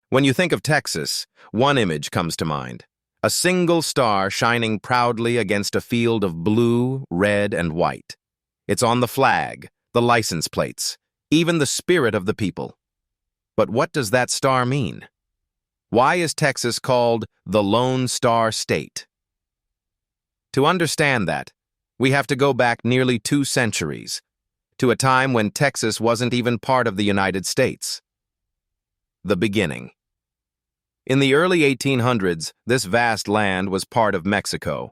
When you think of Texas, one image comes to mind. A single star shining proudly against a field of blue, red, and white. It's on the flag, the license plates, even the spirit of the people. But what does that star mean? Why is Texas called the Lone Star State? To understand that, we have to go back nearly 2 centuries, to a time when Texas wasn't even part of the United States. The beginning. In the early 1800s, this vast land was part of Mexico.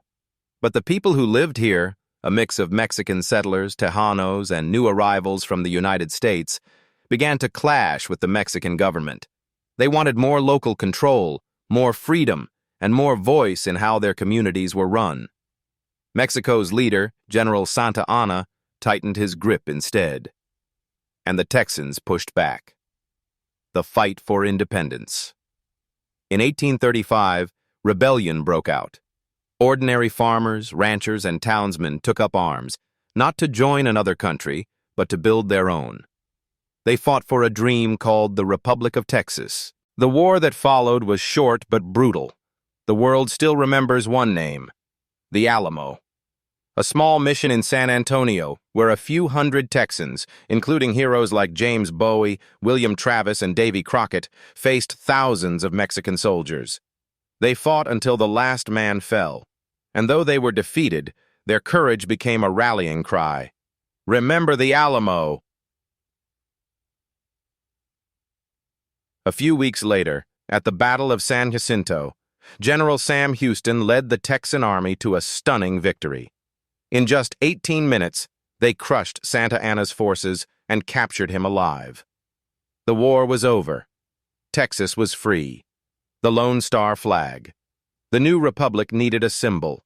But the people who lived here, a mix of Mexican settlers, Tejanos, and new arrivals from the United States, began to clash with the Mexican government. They wanted more local control, more freedom, and more voice in how their communities were run. Mexico's leader, General Santa Anna, tightened his grip instead. And the Texans pushed back. The fight for independence. In 1835, rebellion broke out. Ordinary farmers, ranchers, and townsmen took up arms, not to join another country, but to build their own. They fought for a dream called the Republic of Texas. The war that followed was short but brutal. The world still remembers one name, the Alamo. A small mission in San Antonio, where a few hundred Texans, including heroes like James Bowie, William Travis, and Davy Crockett, faced thousands of Mexican soldiers. They fought until the last man fell, and though they were defeated, their courage became a rallying cry. Remember the Alamo! A few weeks later, at the Battle of San Jacinto, General Sam Houston led the Texan army to a stunning victory. In just 18 minutes, they crushed Santa Anna's forces and captured him alive. The war was over. Texas was free. The Lone Star flag. The new republic needed a symbol,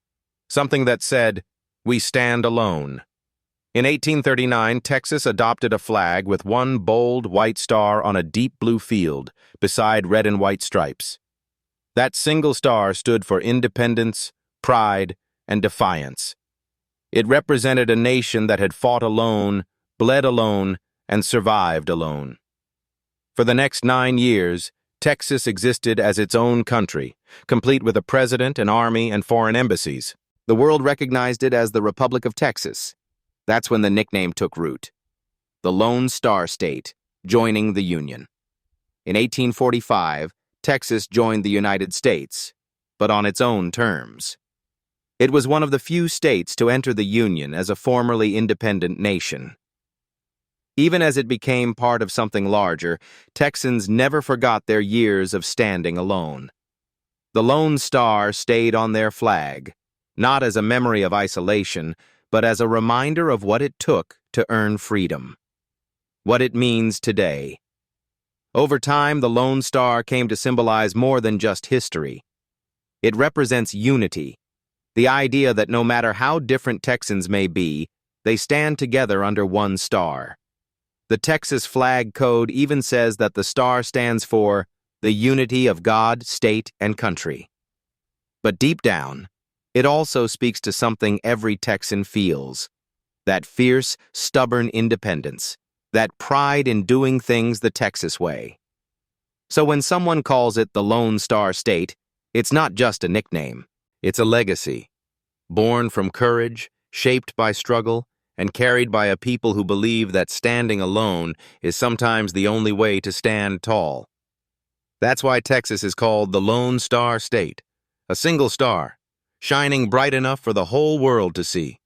something that said, "We stand alone." In 1839, Texas adopted a flag with one bold white star on a deep blue field, beside red and white stripes. That single star stood for independence, pride, and defiance. It represented a nation that had fought alone, bled alone, and survived alone. For the next 9 years, Texas existed as its own country, complete with a president, an army, and foreign embassies. The world recognized it as the Republic of Texas. That's when the nickname took root. The Lone Star State, joining the Union. In 1845, Texas joined the United States, but on its own terms. It was one of the few states to enter the Union as a formerly independent nation. Even as it became part of something larger, Texans never forgot their years of standing alone. The Lone Star stayed on their flag, not as a memory of isolation, but as a reminder of what it took to earn freedom. What it means today. Over time, the Lone Star came to symbolize more than just history. It represents unity. The idea that no matter how different Texans may be, they stand together under one star. The Texas flag code even says that the star stands for the unity of God, state, and country. But deep down, it also speaks to something every Texan feels. That fierce, stubborn independence. That pride in doing things the Texas way. So when someone calls it the Lone Star State, it's not just a nickname. It's a legacy, born from courage, shaped by struggle, and carried by a people who believe that standing alone is sometimes the only way to stand tall. That's why Texas is called the Lone Star State, a single star, shining bright enough for the whole world to see.